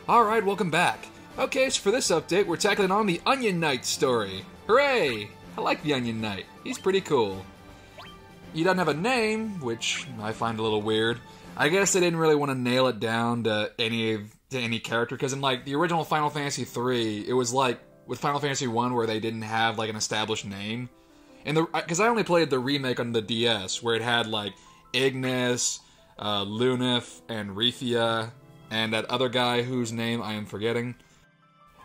Alright, welcome back. Okay, so for this update, we're tackling on the Onion Knight story. Hooray! I like the Onion Knight. He's pretty cool. He doesn't have a name, which I find a little weird. I guess they didn't really want to nail it down to any character, because in like the original Final Fantasy III, it was like with Final Fantasy I where they didn't have like an established name. And because I only played the remake on the DS, where it had like Ignis, Lunith, and Rifia, and that other guy whose name I am forgetting.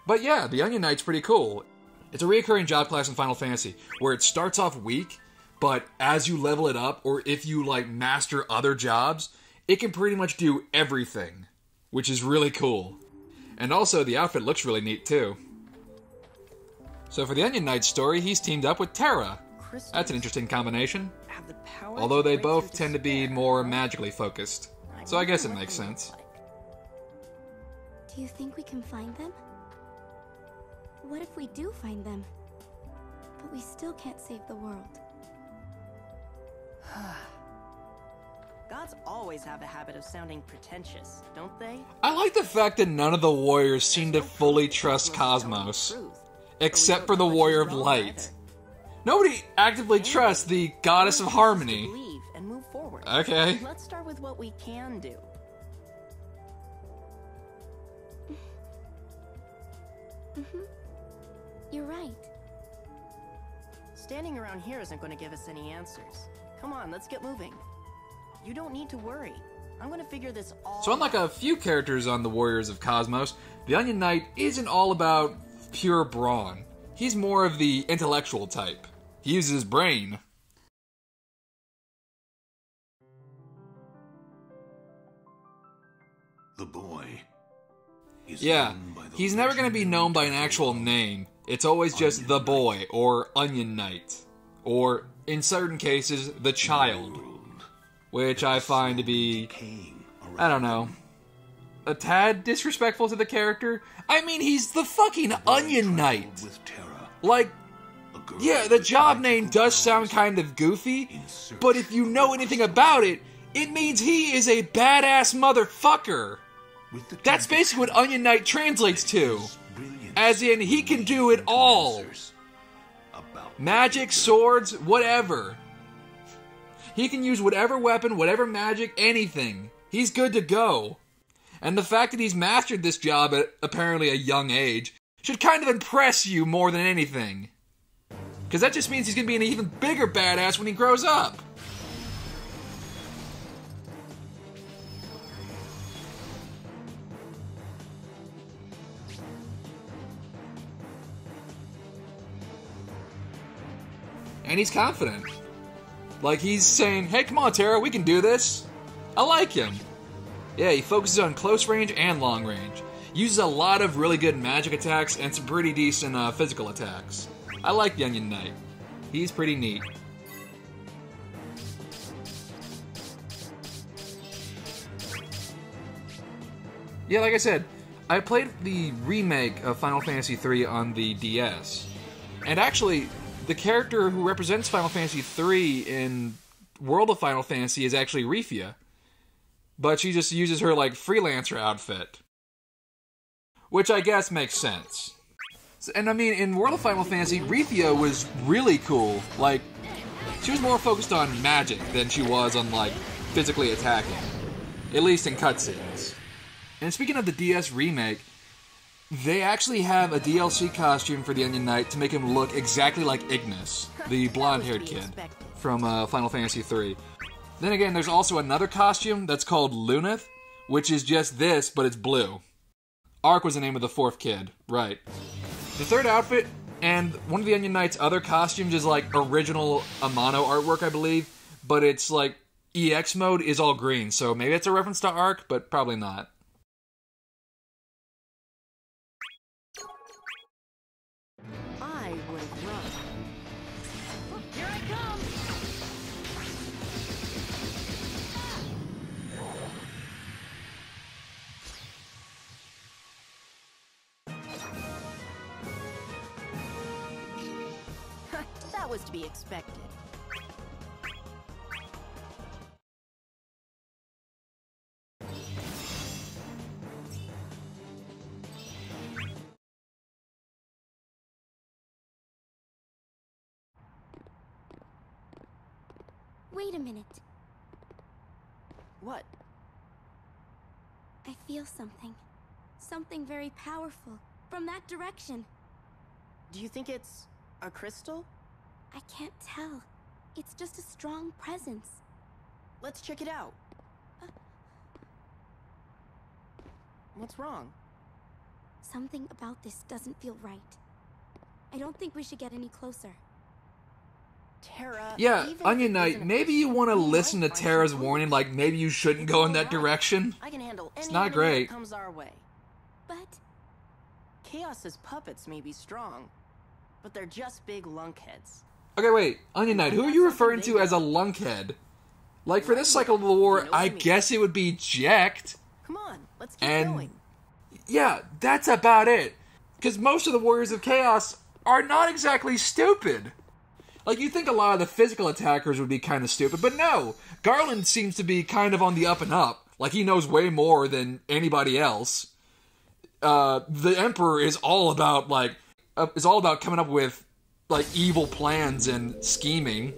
But yeah, the Onion Knight's pretty cool. It's a recurring job class in Final Fantasy, where it starts off weak, but as you level it up, or if you like master other jobs, it can pretty much do everything, which is really cool. And also, the outfit looks really neat too. So for the Onion Knight story, he's teamed up with Terra. That's an interesting combination. Although they both tend to be more magically focused. So I guess it makes sense. Do you think we can find them? What if we do find them, but we still can't save the world? Gods always have a habit of sounding pretentious, don't they? I like the fact that none of the warriors seem to fully trust Cosmos, except for the Warrior of Light. Nobody actively trusts the Goddess of Harmony. Believe and move forward. Okay. Let's start with what we can do. You're right. Standing around here isn't going to give us any answers. Come on, let's get moving. You don't need to worry. I'm going to figure this all So unlike a few characters on the Warriors of Cosmos, the Onion Knight isn't all about pure brawn. He's more of the intellectual type. He uses his brain. The boy is Yeah, known by the he's never going to be known by an actual name. It's always just the boy, or Onion Knight, or, in certain cases, the child, which I find to be, I don't know, a tad disrespectful to the character. I mean, he's the fucking Onion Knight. Like, yeah, the job name does sound kind of goofy, but if you know anything about it, it means he is a badass motherfucker. That's basically what Onion Knight translates to. As in, he can do it all. Magic, swords, whatever. He can use whatever weapon, whatever magic, anything. He's good to go. And the fact that he's mastered this job at apparently a young age should kind of impress you more than anything. Because that just means he's going to be an even bigger badass when he grows up. And he's confident. Like, he's saying, hey, come on, Terra, we can do this. I like him. Yeah, he focuses on close range and long range. Uses a lot of really good magic attacks and some pretty decent physical attacks. I like the Onion Knight. He's pretty neat. Yeah, like I said, I played the remake of Final Fantasy III on the DS. And actually, the character who represents Final Fantasy III in World of Final Fantasy is actually Rifia. But she just uses her, like, freelancer outfit. Which I guess makes sense. And I mean, in World of Final Fantasy, Rifia was really cool. Like, she was more focused on magic than she was on, like, physically attacking. At least in cutscenes. And speaking of the DS remake, they actually have a DLC costume for the Onion Knight to make him look exactly like Ignis, the blonde-haired kid from Final Fantasy III. Then again, there's also another costume that's called Lunith, which is just this, but it's blue. Ark was the name of the fourth kid, right. The third outfit, and one of the Onion Knight's other costumes is like original Amano artwork, I believe, but it's like EX mode is all green, so maybe it's a reference to Ark, but probably not. I would run. Here I come! That was to be expected. Wait a minute. What? I feel something. Something very powerful. From that direction. Do you think it's a crystal? I can't tell. It's just a strong presence. Let's check it out. What's wrong? Something about this doesn't feel right. I don't think we should get any closer. Terra. Yeah, even if Onion it Knight, isn't a maybe you crystal, want to we listen to might find Terra's some warning, clues. like maybe you shouldn't go in that Alright. direction. I can handle any not enemy great. that comes our way. But Chaos's puppets may be strong, but they're just big lunkheads. Okay, wait, Onion Knight, who are you referring to as a lunkhead? Like, for this cycle of the war, I guess it would be Jecht. Come on, let's keep And going. yeah, that's about it. Because most of the Warriors of Chaos are not exactly stupid. Like, you think a lot of the physical attackers would be kind of stupid, but no. Garland seems to be kind of on the up and up. Like, he knows way more than anybody else. The Emperor is all about, coming up with, like, evil plans and scheming.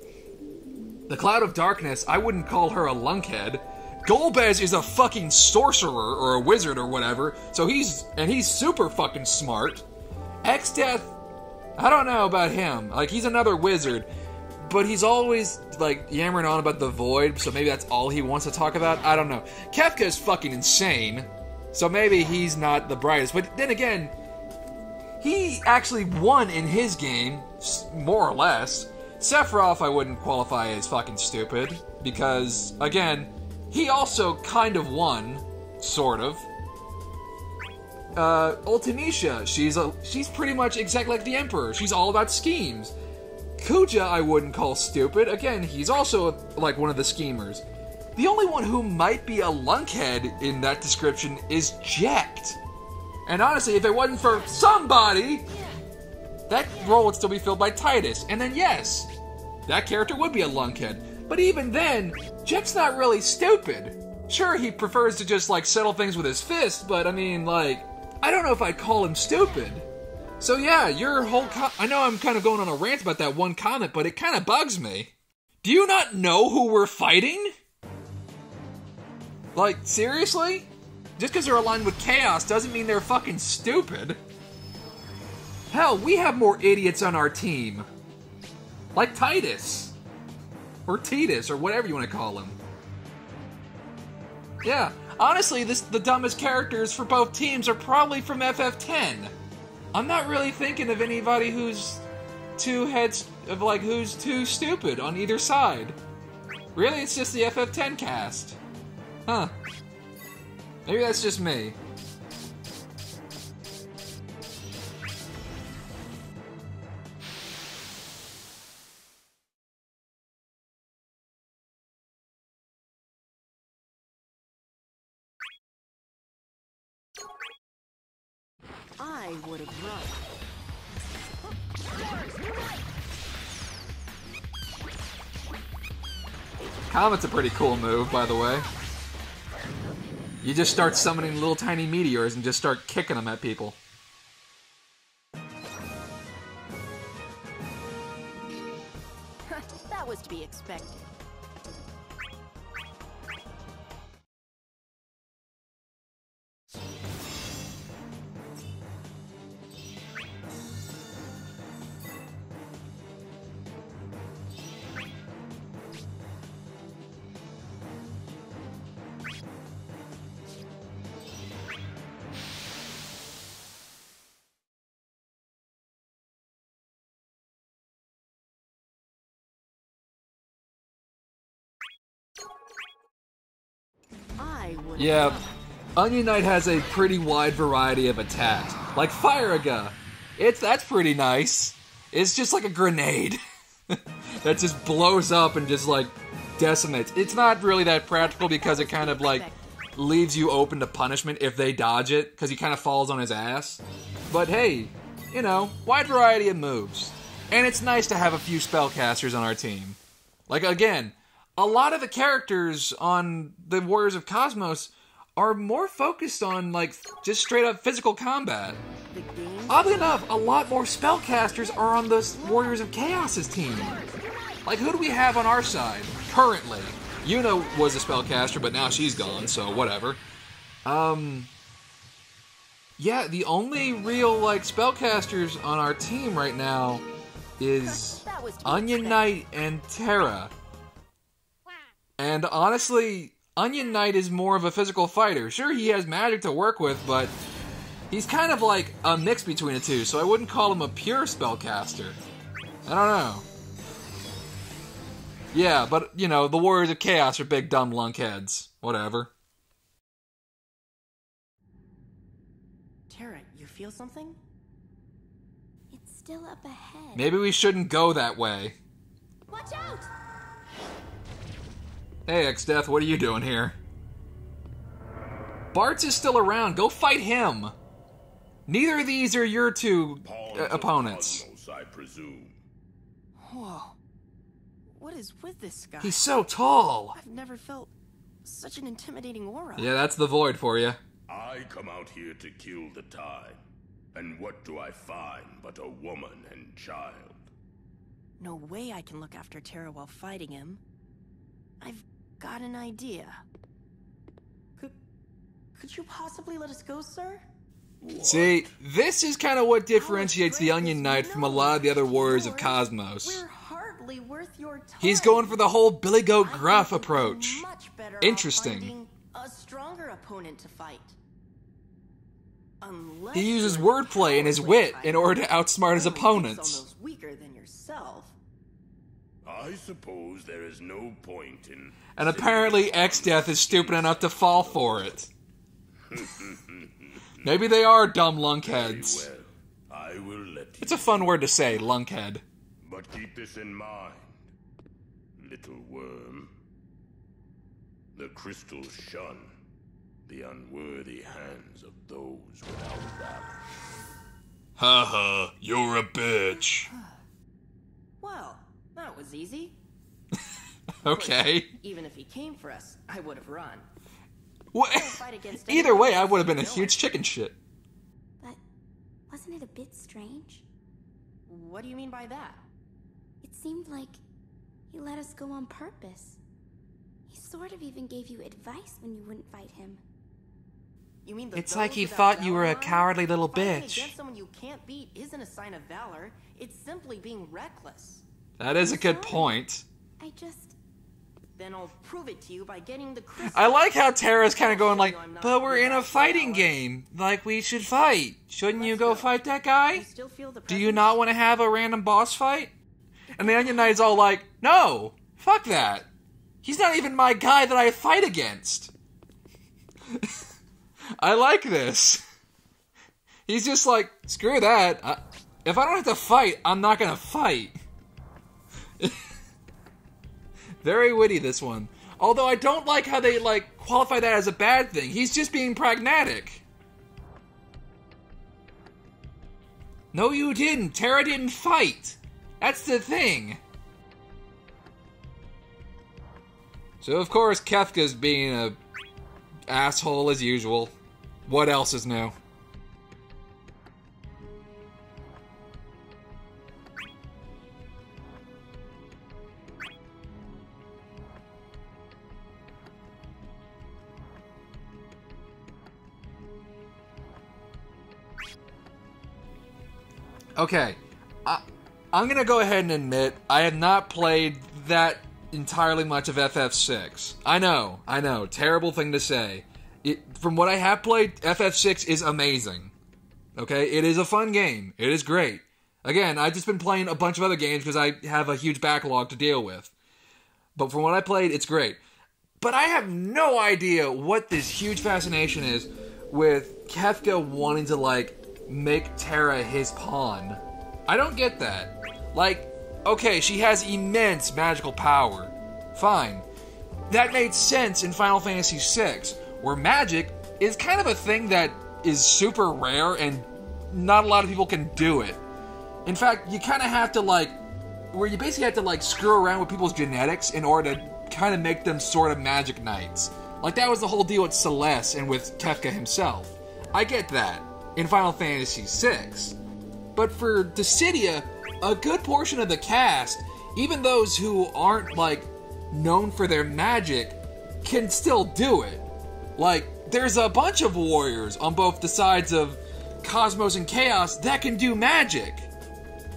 The Cloud of Darkness, I wouldn't call her a lunkhead. Golbez is a fucking sorcerer, or a wizard, or whatever, so he's super fucking smart. X-Death, I don't know about him. Like, he's another wizard, but he's always, like, yammering on about the Void, so maybe that's all he wants to talk about? I don't know. Kefka is fucking insane, so maybe he's not the brightest, but then again, he actually won in his game, more or less. Sephiroth I wouldn't qualify as fucking stupid, because, again, he also kind of won, sort of. Ultimecia, she's pretty much exactly like the Emperor. She's all about schemes. Kuja I wouldn't call stupid. Again, he's also, like, one of the schemers. The only one who might be a lunkhead in that description is Jecht. And honestly, if it wasn't for somebody, that role would still be filled by Titus. And then yes, that character would be a lunkhead. But even then, Jecht's not really stupid. Sure, he prefers to just, like, settle things with his fist, but I mean, like, I don't know if I'd call him stupid. So yeah, your whole I know I'm kind of going on a rant about that one comment, but it kind of bugs me. Do you not know who we're fighting? Like, seriously? Just because they're aligned with Chaos doesn't mean they're fucking stupid. Hell, we have more idiots on our team. Like Titus. Or Titus, or whatever you want to call him. Yeah, honestly, the dumbest characters for both teams are probably from FF10. I'm not really thinking of anybody who's who's too stupid on either side. Really, it's just the FF10 cast. Huh. Maybe that's just me. I would have run. Comet's a pretty cool move, by the way. You just start summoning little tiny meteors and just start kicking them at people. That was to be expected. Yeah, Onion Knight has a pretty wide variety of attacks. Like Firaga. That's pretty nice. It's just like a grenade. That just blows up and just, like, decimates. It's not really that practical because it kind of, like, leaves you open to punishment if they dodge it, because he kind of falls on his ass. But hey, you know, wide variety of moves. And it's nice to have a few spellcasters on our team. Like, again, a lot of the characters on the Warriors of Cosmos are more focused on, like, just straight up physical combat. Oddly enough, a lot more spellcasters are on the Warriors of Chaos's team. Like, who do we have on our side, currently? Yuna was a spellcaster, but now she's gone, so whatever. Yeah, the only real, like, spellcasters on our team right now is Onion Knight and Terra. And honestly, Onion Knight is more of a physical fighter. Sure, he has magic to work with, but he's kind of like a mix between the two, so I wouldn't call him a pure spellcaster. I don't know. Yeah, but, you know, the Warriors of Chaos are big dumb lunkheads. Whatever. Terra, you feel something? It's still up ahead. Maybe we shouldn't go that way. Watch out! Hey, X-Death, what are you doing here? Bartz is still around. Go fight him. Neither of these are your two opponents. Cosmos, I presume. Whoa. What is with this guy? He's so tall. I've never felt such an intimidating aura. Yeah, that's the Void for you. I come out here to kill the time. And what do I find but a woman and child? No way I can look after Terra while fighting him. I've got an idea. Could you possibly let us go, sir? What? See, this is kind of what differentiates the Onion Knight from a lot of the other Warriors of Cosmos. We're hardly worth your time. He's going for the whole Billy Goat I Gruff think we'd be approach. much better off Interesting. finding a stronger opponent to fight. Unless He uses you're the wordplay and his cowardly wit type. in order to outsmart his Who thinks opponents. on those weaker than yourself. I suppose there is no point in... And apparently X-Death is stupid enough to fall for it. Maybe they are dumb lunkheads. Very well, I will let you. It's a fun word to say, lunkhead. But keep this in mind, little worm. The crystals shun the unworthy hands of those without valor. Haha, you're a bitch. Well, that was easy. Okay. Even if he came for us, I would have run. What? Fight against Either way, I anyone would have been a else huge chicken shit. But wasn't it a bit strange? What do you mean by that? It seemed like he let us go on purpose. He sort of even gave you advice when you wouldn't fight him. You mean the It's those like he without thought you were valor a line? cowardly little Fighting bitch. against someone you can't beat isn't a sign of valor. It's simply being reckless. That is a good Sorry. point. I just... Then I'll prove it to you by getting the crystal. I like how Tara's kind of going like, but we're in a fighting game. Like, we should fight. Shouldn't you go fight that guy? You still feel the Do you presence? not want to have a random boss fight? And the Onion Knight's all like, no, fuck that. He's not even my guy that I fight against. I like this. He's just like, screw that. If I don't have to fight, I'm not gonna fight. Very witty, this one. Although I don't like how they, like, qualify that as a bad thing. He's just being pragmatic. No, you didn't. Terra didn't fight. That's the thing. So, of course, Kefka's being a asshole as usual. What else is new? Okay, I'm gonna go ahead and admit I have not played that entirely much of FF6. I know, terrible thing to say. From what I have played, FF6 is amazing. Okay, it is a fun game. It is great. Again, I've just been playing a bunch of other games because I have a huge backlog to deal with. But from what I played, it's great. But I have no idea what this huge fascination is with Kefka wanting to, like, make Terra his pawn. I don't get that. Like, okay, she has immense magical power. Fine. That made sense in Final Fantasy VI, where magic is kind of a thing that is super rare and not a lot of people can do it. In fact, you kind of have to, like, where you basically have to, like, screw around with people's genetics in order to kind of make them sort of magic knights. Like, that was the whole deal with Celeste and with Kefka himself. I get that in Final Fantasy VI. But for Dissidia, a good portion of the cast even those who aren't, like, known for their magic can still do it. Like, there's a bunch of warriors on both the sides of Cosmos and Chaos that can do magic.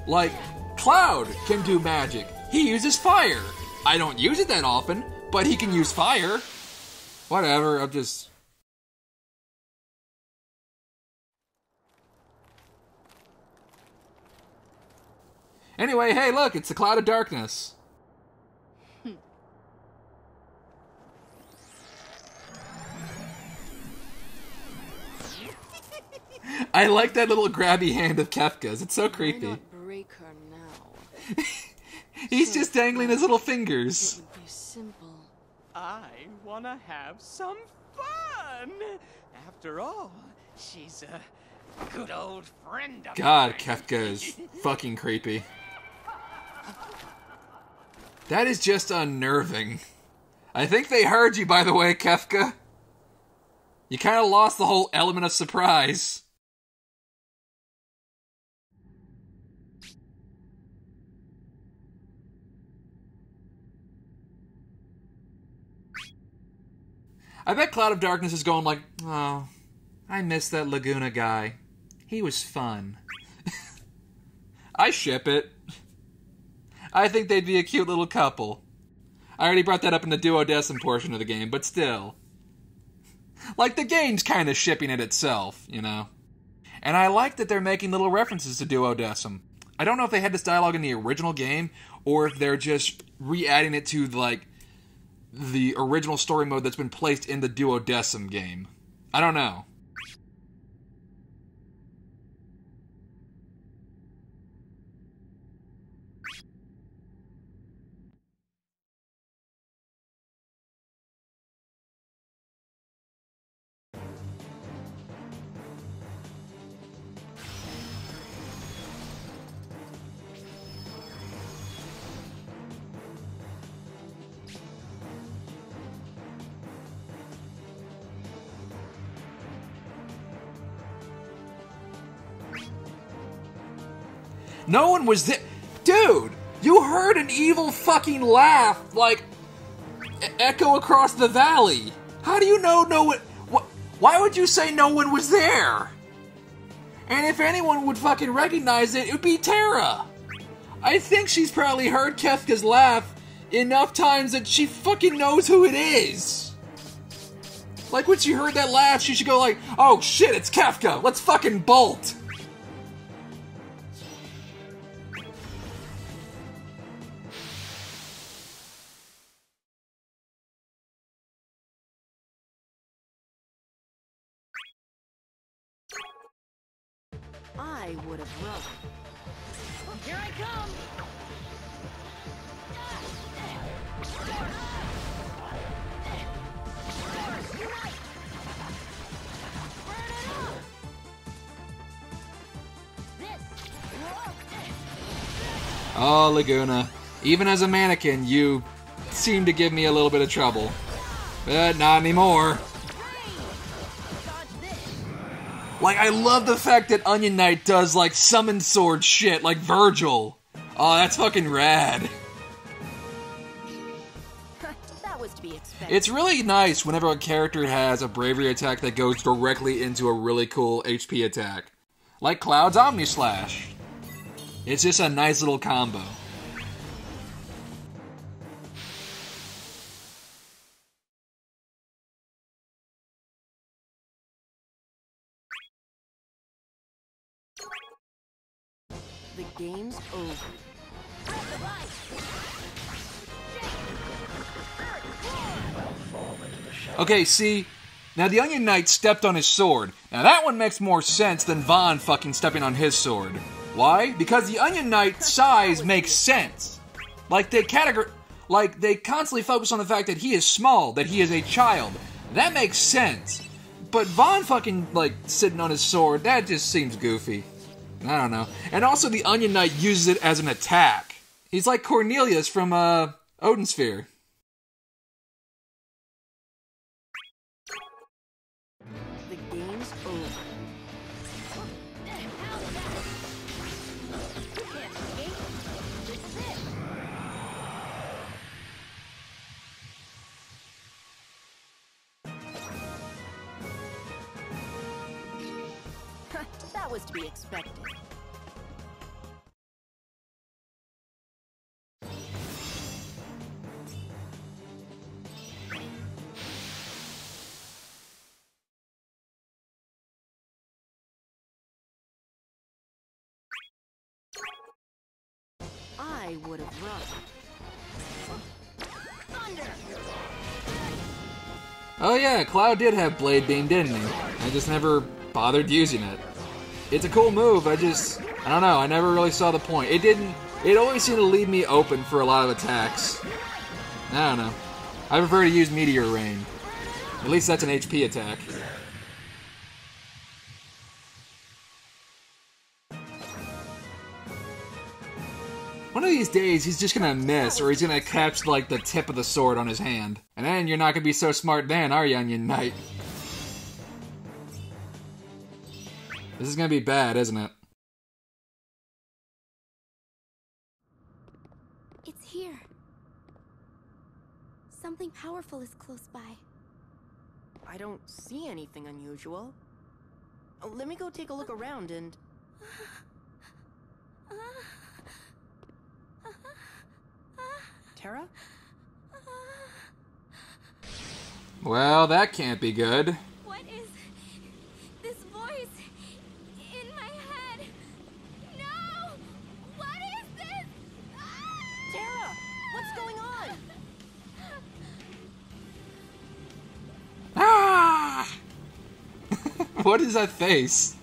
Like, Cloud can do magic. He uses fire. I don't use it that often, but he can use fire. Whatever, I'm just... Anyway, hey, look, it's the Cloud of Darkness. I like that little grabby hand of Kefka's. It's so creepy. Why not break her now? He's just dangling his little fingers. It would be simple. I wanna have some fun. After all, she's a good old friend of God, mine. Kefka is fucking creepy. That is just unnerving. I think they heard you, by the way, Kefka. You kind of lost the whole element of surprise. I bet Cloud of Darkness is going like, oh, I miss that Laguna guy. He was fun. I ship it. I think they'd be a cute little couple. I already brought that up in the Duodecim portion of the game, but still. Like, the game's kind of shipping it itself, you know? And I like that they're making little references to Duodecim. I don't know if they had this dialogue in the original game, or if they're just re-adding it to, like, the original story mode that's been placed in the Duodecim game. I don't know. No one was there. Dude, you heard an evil fucking laugh, like, echo across the valley. How do you know no one... Why would you say no one was there? And if anyone would fucking recognize it, it would be Terra. I think she's probably heard Kefka's laugh enough times that she fucking knows who it is. Like, when she heard that laugh, she should go like, oh shit, it's Kefka, let's fucking bolt. I would have run. Here I come! Oh, Laguna. Even as a mannequin, you seem to give me a little bit of trouble. But not anymore. Like, I love the fact that Onion Knight does, like, summon sword shit, like Virgil. Oh, that's fucking rad. That was to be expected. It's really nice whenever a character has a bravery attack that goes directly into a really cool HP attack. Like Cloud's Omni Slash. It's just a nice little combo. The game's over. Okay, see, now the Onion Knight stepped on his sword. Now that one makes more sense than Vaughn fucking stepping on his sword. Why? Because the Onion Knight's size makes sense. Like, they constantly focus on the fact that he is small, that he is a child. That makes sense. But Vaughn fucking, like, sitting on his sword, that just seems goofy. I don't know. And also the Onion Knight uses it as an attack. He's like Cornelius from, Odin Sphere. The game's over. That was to be expected. I would have run. Thunder! Oh yeah, Cloud did have Blade Beam, didn't he? I just never bothered using it. It's a cool move, I don't know, I never really saw the point. It always seemed to leave me open for a lot of attacks. I don't know. I prefer to use Meteor Rain. At least that's an HP attack. One of these days, he's just gonna miss, or he's gonna catch, like, the tip of the sword on his hand. And then you're not gonna be so smart then, are you, Onion Knight? This is gonna be bad, isn't it? It's here. Something powerful is close by. I don't see anything unusual. Let me go take a look around and... Terra? Well, that can't be good. What is this voice in my head? No! What is this? Terra! What's going on? Ah! What is that face?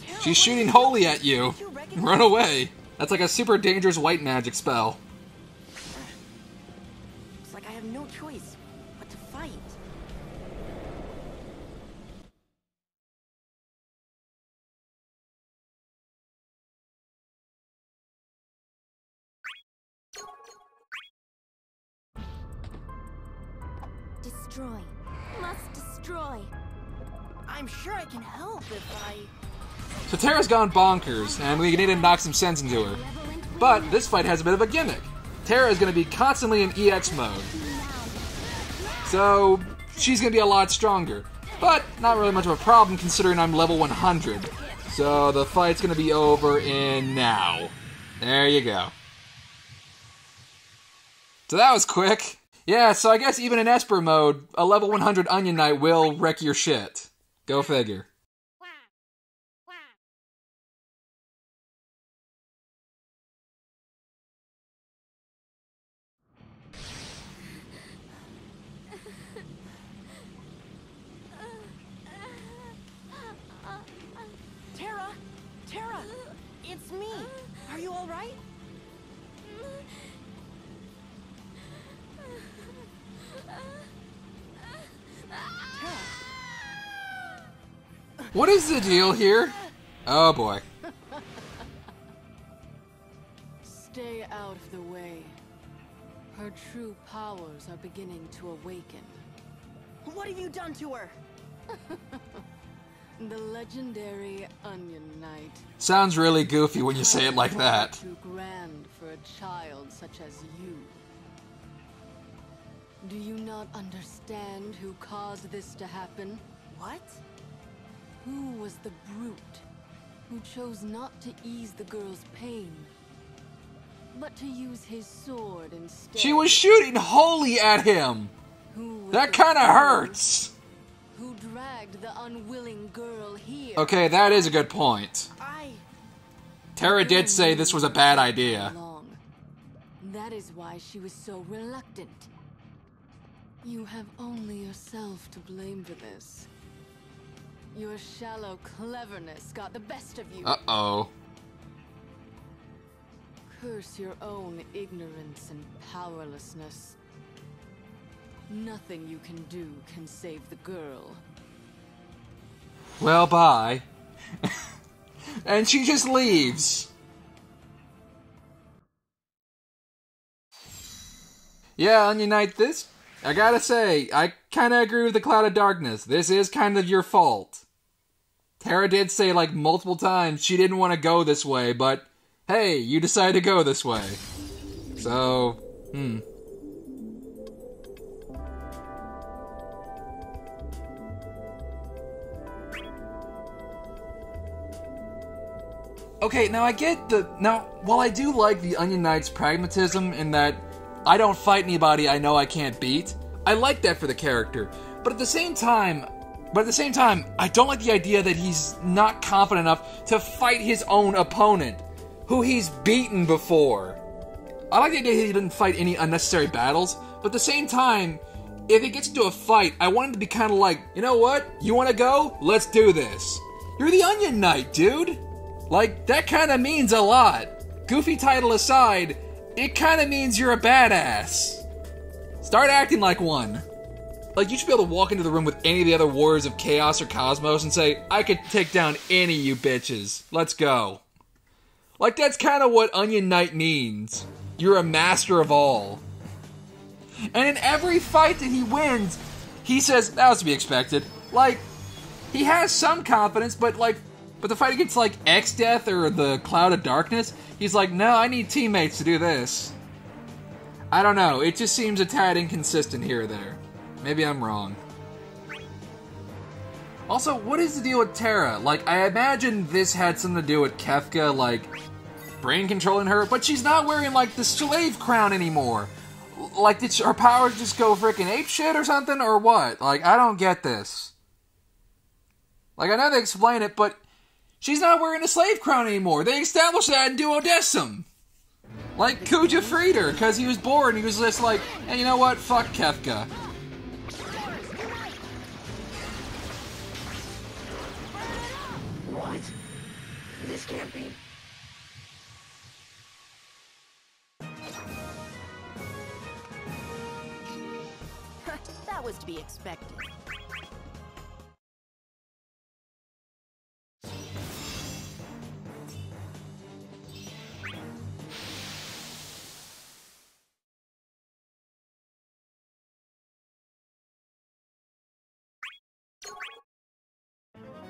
Terra, She's shooting holy at you. Run away. That's like a super dangerous white magic spell. It's like I have no choice but to fight. Destroy. Must destroy. I'm sure I can help if I... So Terra's gone bonkers, and we need to knock some sense into her. But this fight has a bit of a gimmick. Terra is going to be constantly in EX mode. So she's going to be a lot stronger. But not really much of a problem considering I'm level 100. So the fight's going to be over in now. There you go. So that was quick. Yeah, so I guess even in Esper mode, a level 100 Onion Knight will wreck your shit. Go figure. Terra! Terra! It's me! Are you alright? What is the deal here? Oh boy. Stay out of the way. Her true powers are beginning to awaken. What have you done to her? The legendary Onion Knight. Sounds really goofy when you say it like that. Too grand for a child such as you. Do you not understand who caused this to happen? What? Who was the brute who chose not to ease the girl's pain, but to use his sword instead? She was shooting holy at him! Who was That the kinda fool hurts! who dragged the unwilling girl here? Okay, that is a good point. I... Terra did say this was a bad idea. Long. That is why she was so reluctant. You have only yourself to blame for this. Your shallow cleverness got the best of you. Uh-oh. Curse your own ignorance and powerlessness. Nothing you can do can save the girl. Well, bye. And she just leaves. Yeah, Onion Knight, this... I gotta say, I kinda agree with the Cloud of Darkness. This is kind of your fault. Terra did say, like, multiple times she didn't want to go this way, but hey, you decided to go this way. So, Okay, now I get the... Now, while I do like the Onion Knight's pragmatism in that I don't fight anybody I know I can't beat, I like that for the character. But at the same time, I don't like the idea that he's not confident enough to fight his own opponent, who he's beaten before. I like the idea he didn't fight any unnecessary battles, but at the same time, if he gets into a fight, I want him to be kind of like, you know what? You want to go? Let's do this. You're the Onion Knight, dude. Like, that kind of means a lot. Goofy title aside, it kind of means you're a badass. Start acting like one. Like, you should be able to walk into the room with any of the other Warriors of Chaos or Cosmos and say, I could take down any of you bitches. Let's go. Like, that's kind of what Onion Knight means. You're a master of all. And in every fight that he wins, he says, that was to be expected. Like, he has some confidence, but the fight against, like, X-Death or the Cloud of Darkness, he's like, no, I need teammates to do this. I don't know, it just seems a tad inconsistent here or there. Maybe I'm wrong. Also, what is the deal with Terra? Like, I imagine this had something to do with Kefka, like, brain controlling her, but she's not wearing, like, the slave crown anymore. Like, did her powers just go frickin' apeshit or something, or what? Like, I don't get this. Like, I know they explain it, but she's not wearing a slave crown anymore. They established that in Duodecim. Like, Kuja freed her, because he was bored, and he was just like, hey, you know what? Fuck Kefka. What? This can't be. That was to be expected.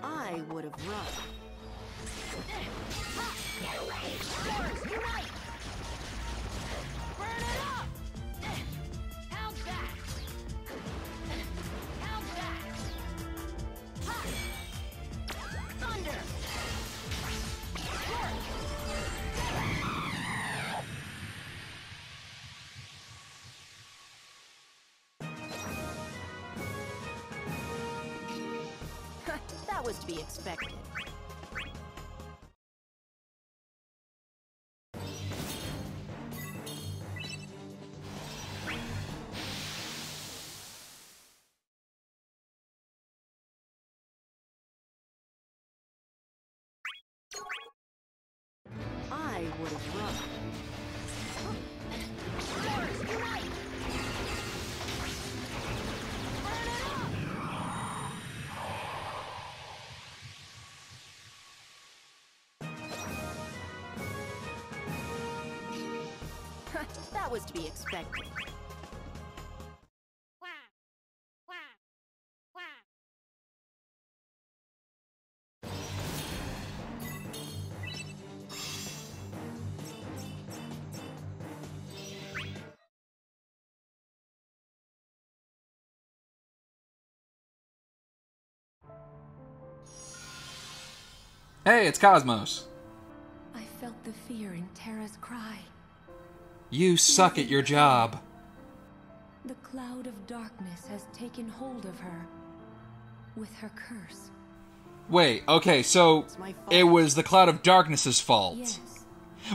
I would have run. That was to be expected. I would have run. That was to be expected. Hey, it's Cosmos. I felt the fear in Terra's cry. You suck at your job. The cloud of darkness has taken hold of her with her curse. Wait, okay, so it was the Cloud of Darkness's fault.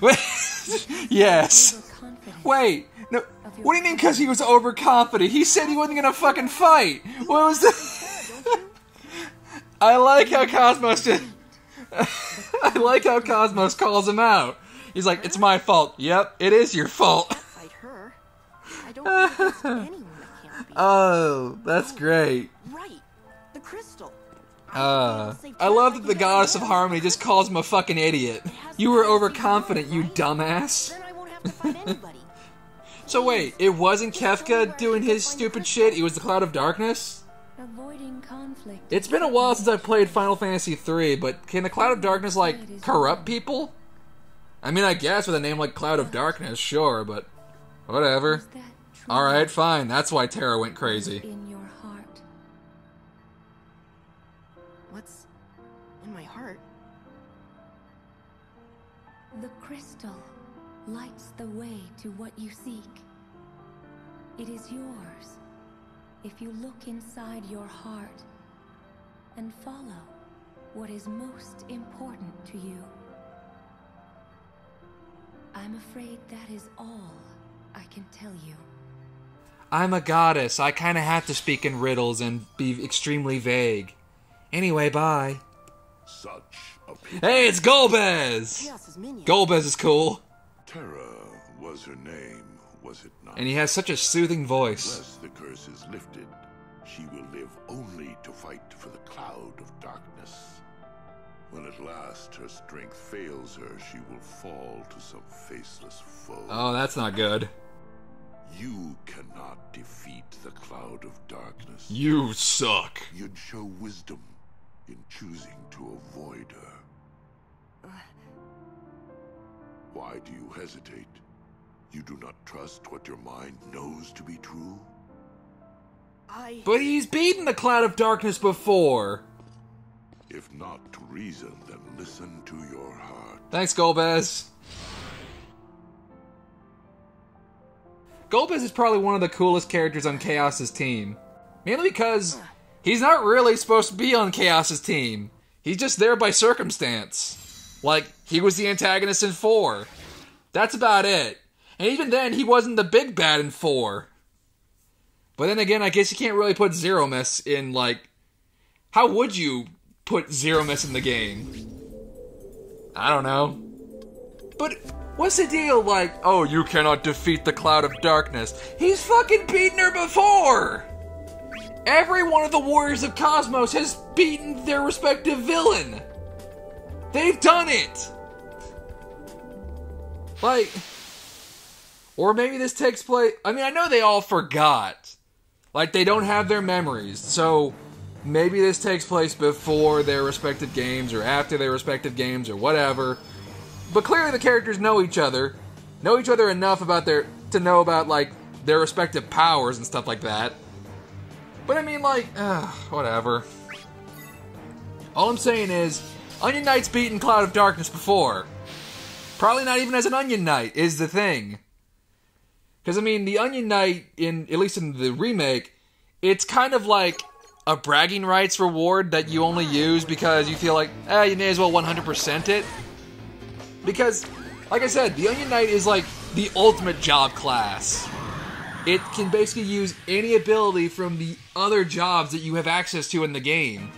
Yes. Yes. Overconfident. Wait, no. What do you mean because he was overconfident? He said he wasn't gonna fucking fight. What was the... I like how Cosmos did... I like how Cosmos calls him out. He's like, it's my fault. Yep, it is your fault. Fight her. I don't think there's anyone that can't beat. Oh, that's great. Right. The crystal. I love that the Goddess of Harmony just calls him a fucking idiot. You were overconfident, you dumbass. Then I won't have to fight anybody. So wait, it wasn't Kefka doing his stupid shit, it was the Cloud of Darkness? Avoiding conflict. It's been a while since I've played Final Fantasy III, but can the Cloud of Darkness, like, corrupt people? I mean, I guess with a name like Cloud of Darkness, sure, but whatever. Alright, fine, that's why Terra went crazy. In your heart. What's in my heart? The crystal lights the way to what you seek. It is yours if you look inside your heart and follow what is most important to you. I'm afraid that is all I can tell you. I'm a goddess. I kind of have to speak in riddles and be extremely vague. Anyway, bye. Such a pity. Hey, it's Golbez! Chaos's minion. Golbez is cool. Terra was her name, was it not? And he has such a soothing voice. Unless the curse is lifted, she will live only to fight for the cloud of darkness. When at last her strength fails her, she will fall to some faceless foe. Oh, that's not good. You cannot defeat the cloud of darkness. You suck. You'd show wisdom in choosing to avoid her. Why do you hesitate? You do not trust what your mind knows to be true? But he's beaten the cloud of darkness before. If not to reason, then listen to your heart. Thanks, Golbez. Golbez is probably one of the coolest characters on Chaos's team. Mainly because he's not really supposed to be on Chaos's team. He's just there by circumstance. Like, he was the antagonist in 4. That's about it. And even then, he wasn't the big bad in 4. But then again, I guess you can't really put Zero Mess in, like... How would you put Zero Mess in the game? I don't know. But what's the deal, like, oh, you cannot defeat the cloud of darkness? He's fucking beaten her before! Every one of the Warriors of Cosmos has beaten their respective villain! They've done it! Like... Or maybe this takes place... I mean, I know they all forgot. Like, they don't have their memories, so... Maybe this takes place before their respective games, or after their respective games, or whatever. But clearly the characters know each other enough about to know about, like, their respective powers and stuff like that. But I mean, like, whatever. All I'm saying is, Onion Knight's beaten Cloud of Darkness before. Probably not even as an Onion Knight, is the thing. Because, I mean, the Onion Knight, at least in the remake, it's kind of like a bragging rights reward that you only use because you feel like, you may as well 100% it. Because, like I said, the Onion Knight is like the ultimate job class. It can basically use any ability from the other jobs that you have access to in the game.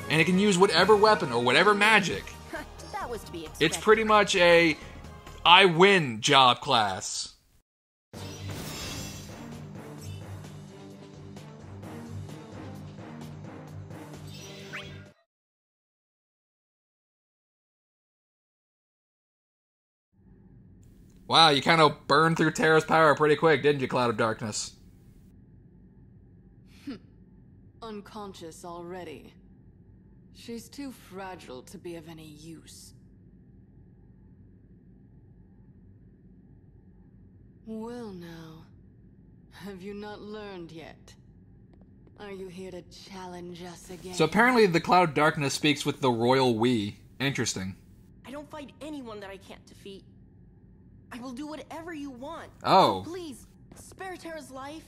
And it can use whatever weapon or whatever magic. That was to be expected. It's pretty much a I win job class. Wow, you kind of burned through Terra's power pretty quick, didn't you, Cloud of Darkness? Unconscious already. She's too fragile to be of any use. Well now, have you not learned yet? Are you here to challenge us again? So apparently the Cloud of Darkness speaks with the royal we. Interesting. I don't fight anyone that I can't defeat. I will do whatever you want. Oh. So please, spare Terra's life.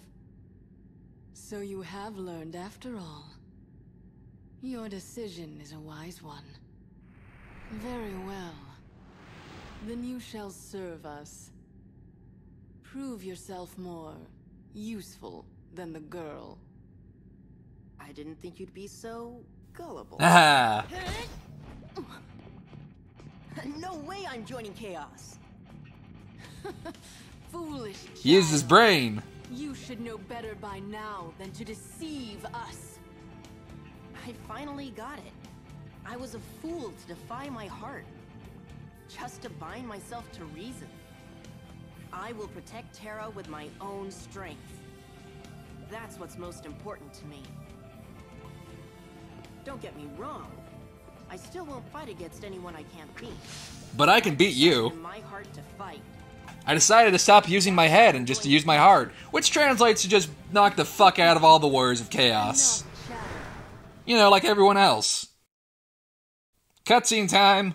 So you have learned after all. Your decision is a wise one. Very well. Then you shall serve us. Prove yourself more useful than the girl. I didn't think you'd be so gullible. Ah. No way I'm joining Chaos. Foolish child. He used his brain. You should know better by now than to deceive us. I finally got it. I was a fool to defy my heart. Just to bind myself to reason. I will protect Terra with my own strength. That's what's most important to me. Don't get me wrong. I still won't fight against anyone I can't beat. But I can beat you. In my heart to fight. I decided to stop using my head and just to use my heart, which translates to just knock the fuck out of all the Warriors of Chaos. You know, like everyone else. Cutscene time.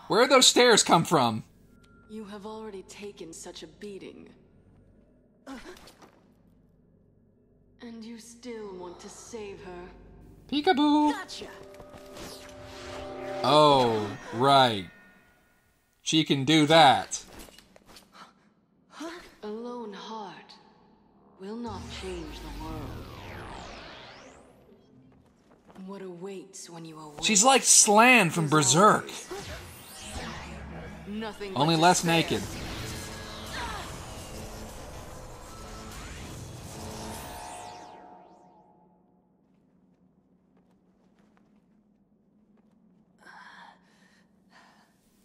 Where'd those stairs come from? You have already taken such a beating. And you still want to save her. Peekaboo! Gotcha. Oh, right. She can do that. A lone heart will not change the world. What awaits when you awake? She's like Slan from Berserk. Nothing Only but less despair. naked.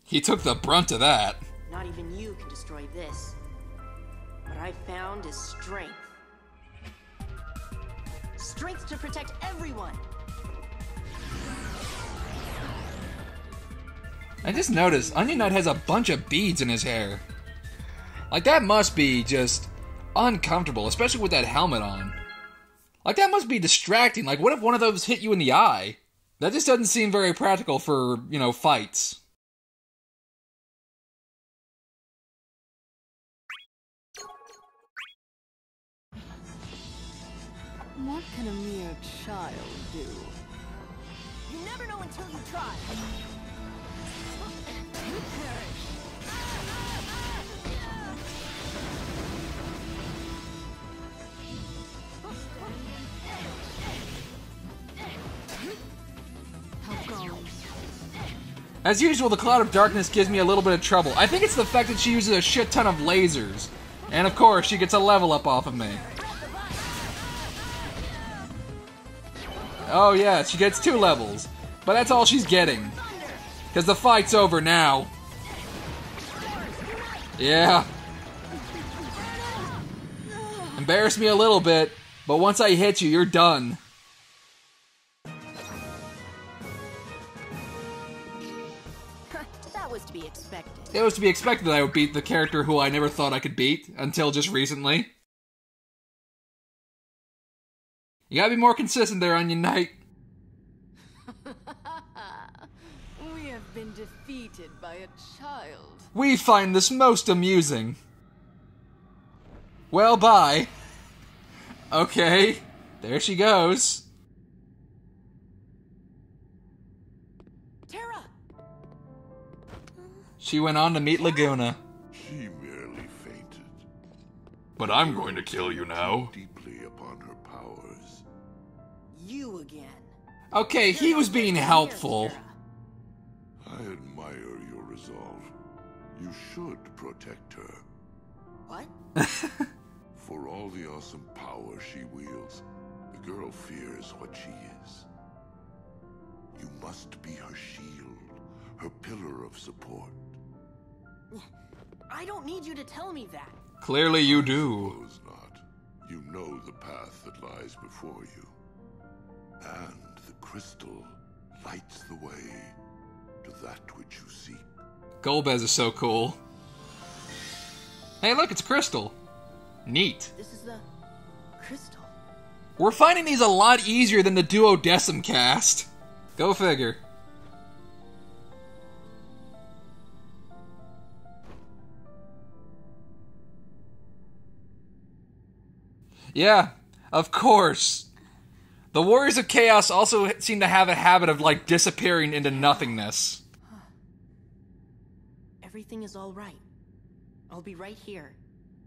He took the brunt of that. Not even you can destroy this. What I found is strength. Strength to protect everyone. I just noticed Onion Knight has a bunch of beads in his hair. Like, that must be just uncomfortable, especially with that helmet on. Like, that must be distracting. Like, what if one of those hit you in the eye? That just doesn't seem very practical for, you know, fights. What can a mere child do? You never know until you try. You perish. How goes? As usual, the Cloud of Darkness gives me a little bit of trouble. I think it's the fact that she uses a shit ton of lasers. And of course, she gets a level up off of me. Oh yeah, she gets 2 levels. But that's all she's getting. Because the fight's over now. Yeah. Embarrass me a little bit, but once I hit you, you're done. That was to be expected. It was to be expected that I would beat the character who I never thought I could beat, until just recently. You gotta be more consistent there, Onion Knight. We have been defeated by a child. We find this most amusing. Well, bye. Okay, there she goes. Terra! She went on to meet Laguna. She merely fainted. But I'm going to kill you now. Deeply upon her powers. You again. Okay, he was being helpful. I admire your resolve. You should protect her. What? For all the awesome power she wields, the girl fears what she is. You must be her shield, her pillar of support. I don't need you to tell me that. Clearly you do. Suppose not. You know the path that lies before you. And the crystal lights the way to that which you seek. Golbez is so cool. Hey, look, it's Crystal. Neat. This is the crystal. We're finding these a lot easier than the Duodecim cast. Go figure. Yeah, of course. The Warriors of Chaos also seem to have a habit of, like, disappearing into nothingness. Everything is all right. I'll be right here,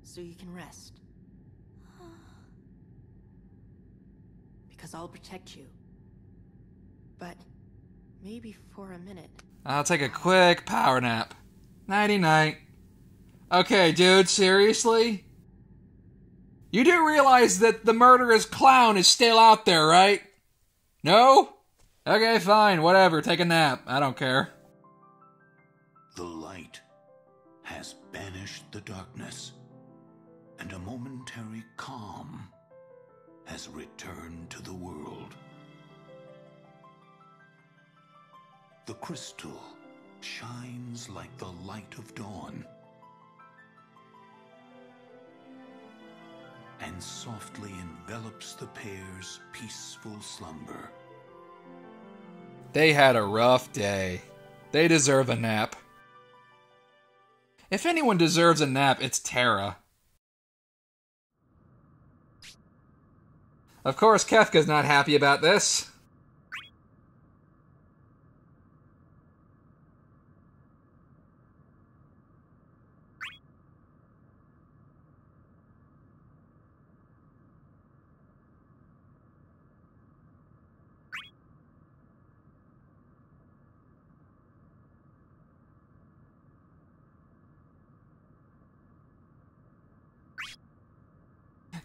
so you can rest. Because I'll protect you. But maybe for a minute. I'll take a quick power nap. Nighty-night. Okay, dude, seriously? You do realize that the murderous clown is still out there, right? No? Okay, fine, whatever, take a nap. I don't care. The light has banished the darkness, and a momentary calm has returned to the world. The crystal shines like the light of dawn, and softly envelops the pair's peaceful slumber. They had a rough day. They deserve a nap. If anyone deserves a nap, it's Terra. Of course, Kefka's not happy about this.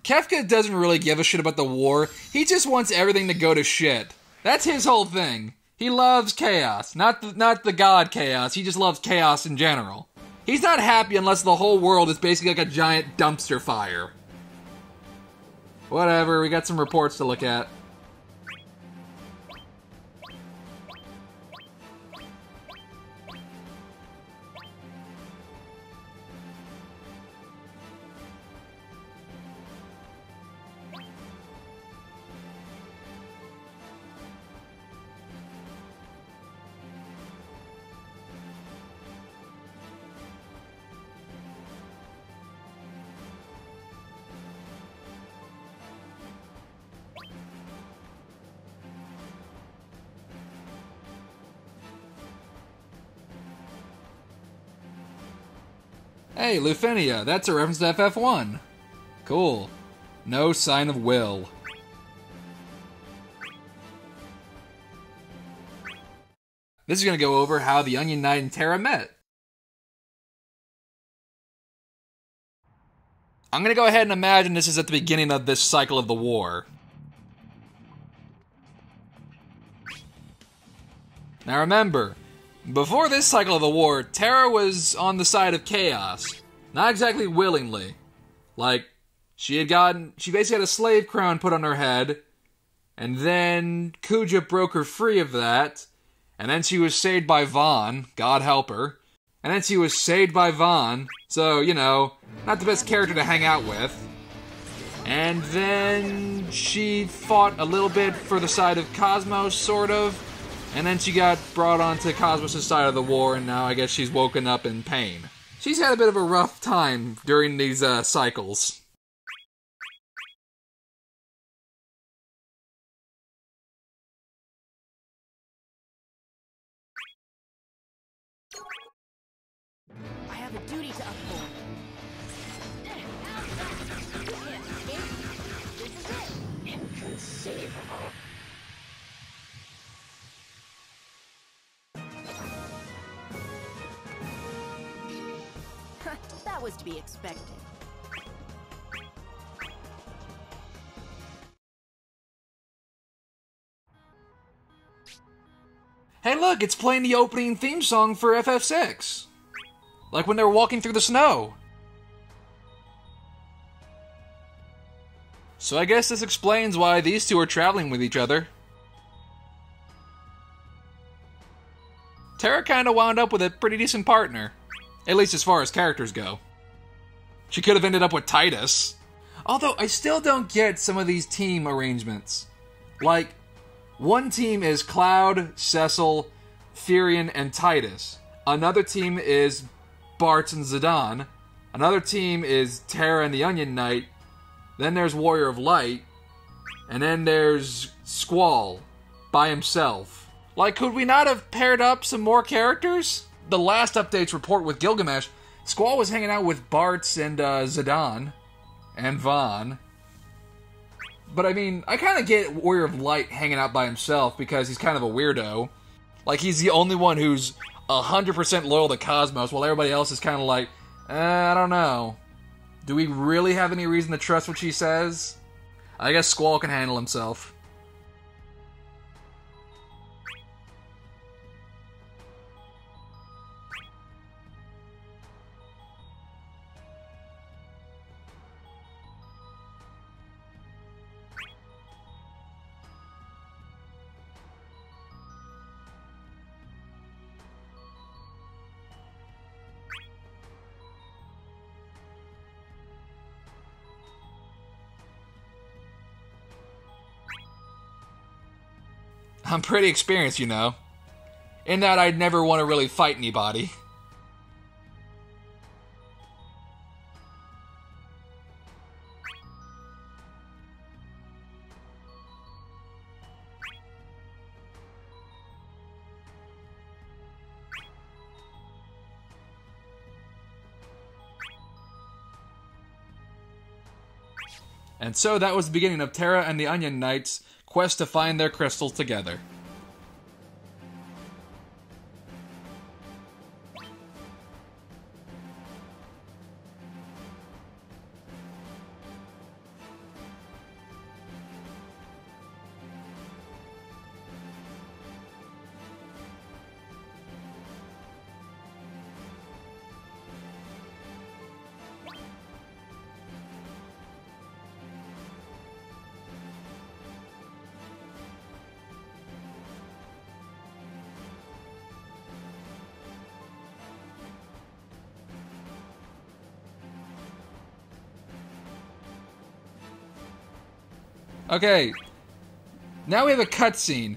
Kefka doesn't really give a shit about the war. He just wants everything to go to shit. That's his whole thing. He loves chaos. Not the god chaos. He just loves chaos in general. He's not happy unless the whole world is basically like a giant dumpster fire. Whatever, we got some reports to look at. Hey, Lufenia, that's a reference to FF1. Cool. No sign of Will. This is going to go over how the Onion Knight and Terra met. I'm going to go ahead and imagine this is at the beginning of this cycle of the war. Now remember, before this cycle of the war, Terra was on the side of chaos. Not exactly willingly. Like, she basically had a slave crown put on her head, and then Kuja broke her free of that, and then she was saved by Vaughn, God help her, and then she was saved by Vaughn, so, you know, not the best character to hang out with. And then she fought a little bit for the side of Cosmos, sort of. And then she got brought onto Cosmos' side of the war, and now I guess she's woken up in pain. She's had a bit of a rough time during these cycles. I have a duty to uphold. Inconceivable. That was to be expected. Hey look, it's playing the opening theme song for FF6. Like when they were walking through the snow. So I guess this explains why these two are traveling with each other. Terra kinda wound up with a pretty decent partner. At least as far as characters go. She could have ended up with Titus. Although, I still don't get some of these team arrangements. Like, one team is Cloud, Cecil, Furion, and Titus. Another team is Bart and Zidane. Another team is Terra and the Onion Knight. Then there's Warrior of Light. And then there's Squall, by himself. Like, could we not have paired up some more characters? The last update's report with Gilgamesh, Squall was hanging out with Bart and Zidane and Vaughn. But I mean, I kind of get Warrior of Light hanging out by himself because he's kind of a weirdo. Like, he's the only one who's 100% loyal to Cosmos, while everybody else is kind of like, I don't know. Do we really have any reason to trust what she says? I guess Squall can handle himself. I'm pretty experienced, you know. In that I'd never want to really fight anybody. And so that was the beginning of Terra and the Onion Knights' quest to find their crystals together. Okay, now we have a cutscene.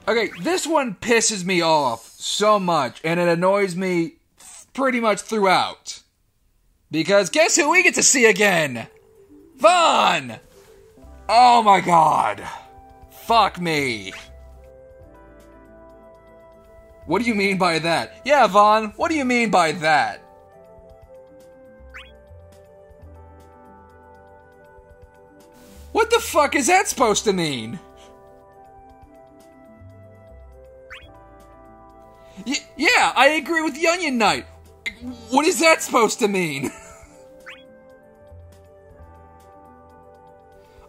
Okay, this one pisses me off so much, and it annoys me pretty much throughout. Because guess who we get to see again? Vaughn! Oh my god. Fuck me. What do you mean by that? Yeah, Vaughn, what do you mean by that? What the fuck is that supposed to mean? Yeah, I agree with the Onion Knight. What is that supposed to mean?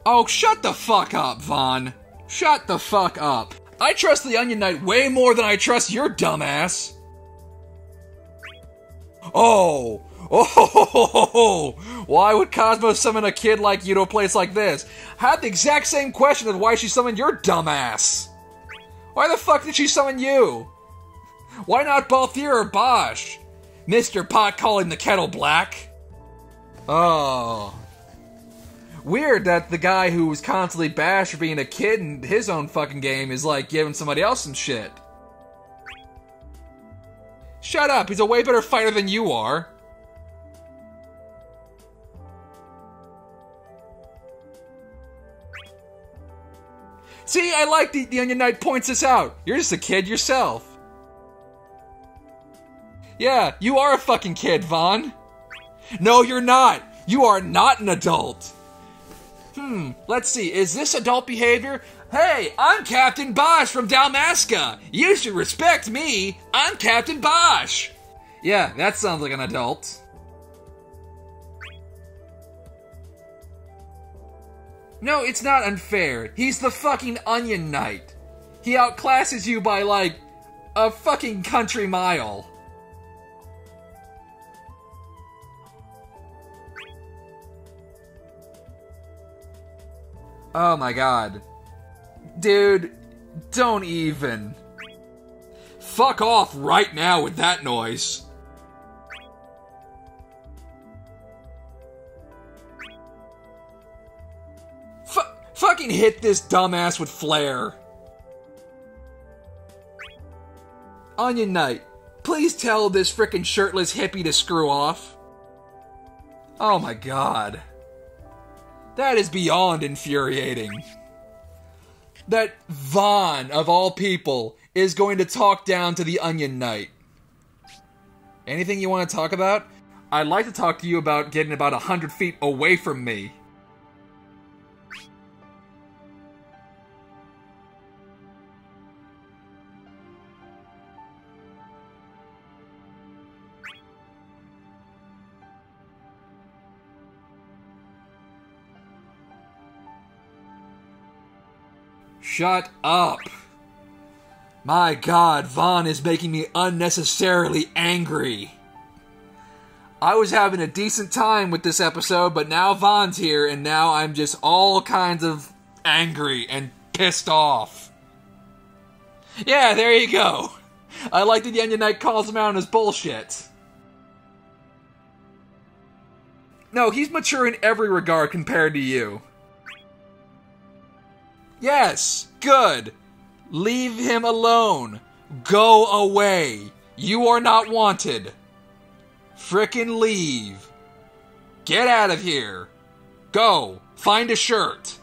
Oh, shut the fuck up, Vaughn. Shut the fuck up. I trust the Onion Knight way more than I trust your dumbass. Oh, why would Cosmo summon a kid like you to a place like this? I had the exact same question of why she summoned your dumbass. Why the fuck did she summon you? Why not Balthier or Bosch? Mr. Pot calling the kettle black. Oh. Weird that the guy who was constantly bashed for being a kid in his own fucking game is like giving somebody else some shit. Shut up, he's a way better fighter than you are. See, I like the Onion Knight points this out. You're just a kid yourself. Yeah, you are a fucking kid, Vaughn. No, you're not. You are not an adult. Let's see. Is this adult behavior? Hey, I'm Captain Bosch from Dalmasca. You should respect me. I'm Captain Bosch. Yeah, that sounds like an adult. No, it's not unfair. He's the fucking Onion Knight. He outclasses you by, like, a fucking country mile. Oh my god. Dude, don't even. Fuck off right now with that noise. Fucking hit this dumbass with flair. Onion Knight, please tell this frickin' shirtless hippie to screw off. Oh my god. That is beyond infuriating. That Vaughn, of all people, is going to talk down to the Onion Knight. Anything you want to talk about? I'd like to talk to you about getting about 100 feet away from me. Shut up. My god, Vaughn is making me unnecessarily angry. I was having a decent time with this episode, but now Vaughn's here, and now I'm just all kinds of angry and pissed off. Yeah, there you go. I like that the Onion Knight calls him out on his bullshit. No, he's mature in every regard compared to you. Yes, good. Leave him alone. Go away. You are not wanted. Frickin' leave. Get out of here. Go. Find a shirt.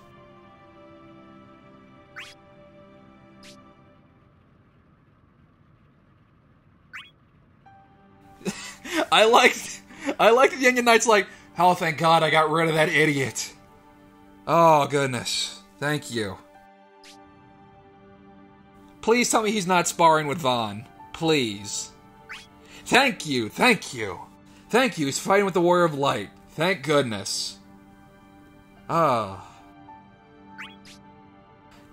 I like that the Onion Knight's like, oh, thank God I got rid of that idiot. Oh, goodness. Thank you. Please tell me he's not sparring with Vaughn. Please. Thank you, thank you. Thank you, he's fighting with the Warrior of Light. Thank goodness. Oh.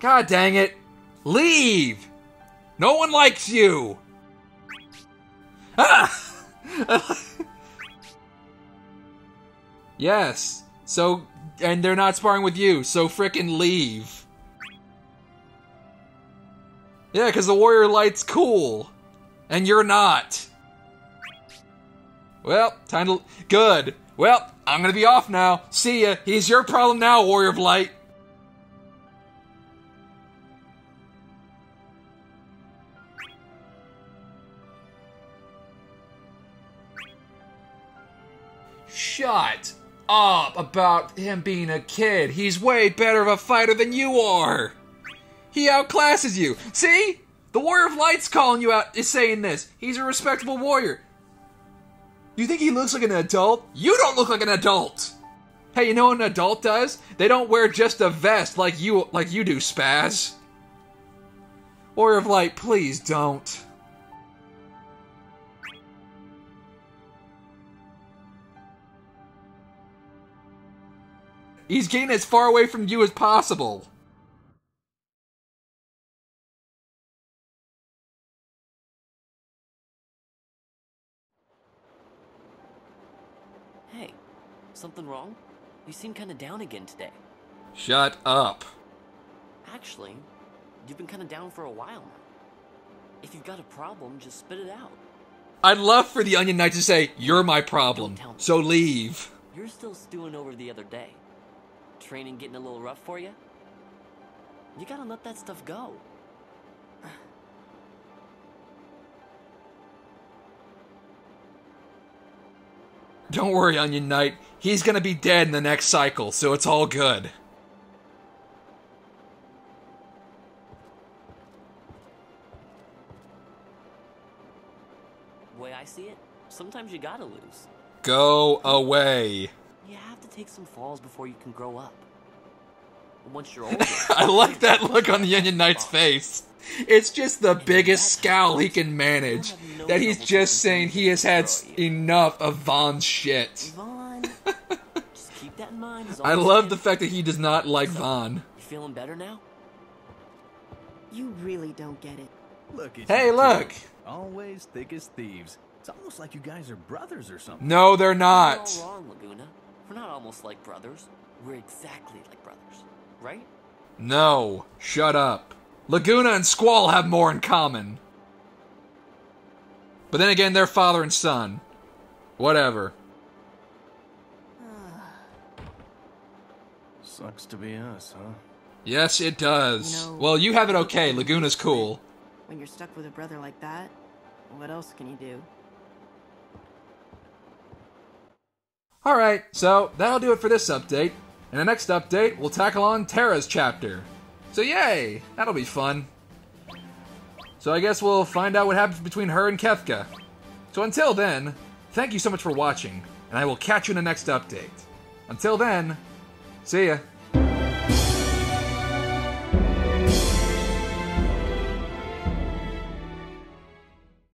God dang it. Leave! No one likes you! Ah! Yes. So, and they're not sparring with you, so frickin' leave. Yeah, because the Warrior Light's cool. And you're not. Well, time to... Good. Well, I'm gonna be off now. See ya. He's your problem now, Warrior of Light. Shut up about him being a kid. He's way better of a fighter than you are. He outclasses you. See? The Warrior of Light's calling you out, is saying this. He's a respectable warrior. You think he looks like an adult? You don't look like an adult. Hey, you know what an adult does? They don't wear just a vest like you do, Spaz. Warrior of Light, please don't. He's getting as far away from you as possible. Hey, something wrong? You seem kinda down again today. Shut up. Actually, you've been kinda down for a while now. If you've got a problem, just spit it out. I'd love for the Onion Knight to say, you're my problem, so leave. You're still stewing over the other day. Training getting a little rough for you? You gotta let that stuff go. Don't worry, Onion Knight. He's gonna be dead in the next cycle, so it's all good. The way I see it, sometimes you gotta lose. Go away. You have to take some falls before you can grow up. And once you're older... I like that look on the Onion Knight's face. It's just the biggest scowl he can manage. That he's just saying he has had enough of Vaughn's shit. Vaughn, just keep that in mind. I love the fact that he does not like Vaughn. You feeling better now? You really don't get it. Look at Hey, you look! two. Always thick as thieves. It's almost like you guys are brothers or something. No, they're not. You're all wrong, Laguna. We're not almost like brothers. We're exactly like brothers. Right? No. Shut up. Laguna and Squall have more in common. But then again, they're father and son. Whatever. Sucks to be us, huh? Yes, it does. You know, well, you have it okay. Laguna's cool. When you're stuck with a brother like that, what else can you do? Alright, so that'll do it for this update. In the next update, we'll tackle on Terra's chapter. So yay! That'll be fun. So I guess we'll find out what happens between her and Kefka. So until then, thank you so much for watching, and I will catch you in the next update. Until then, see ya.